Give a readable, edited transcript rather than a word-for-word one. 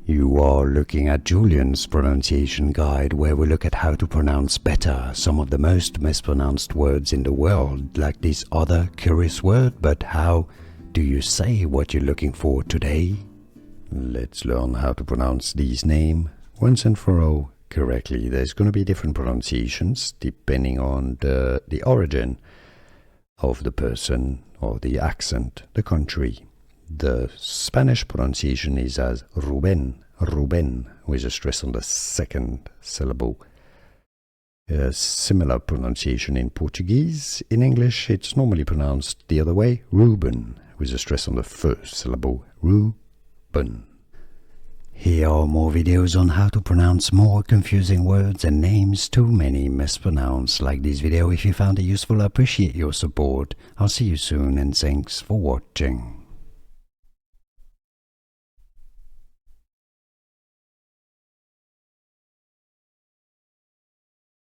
You are looking at Julian's pronunciation guide, where we look at how to pronounce better some of the most mispronounced words in the world, like this other curious word. But how do you say what you're looking for today? Let's learn how to pronounce these names once and for all correctly. There's going to be different pronunciations depending on the origin of the person or the accent, the country. The Spanish pronunciation is as Ruben, Ruben, with a stress on the second syllable. A similar pronunciation in Portuguese. In English, it's normally pronounced the other way, Ruben, with a stress on the first syllable, Ruben. Here are more videos on how to pronounce more confusing words and names too many mispronounced. Like this video if you found it useful. I appreciate your support. I'll see you soon and thanks for watching.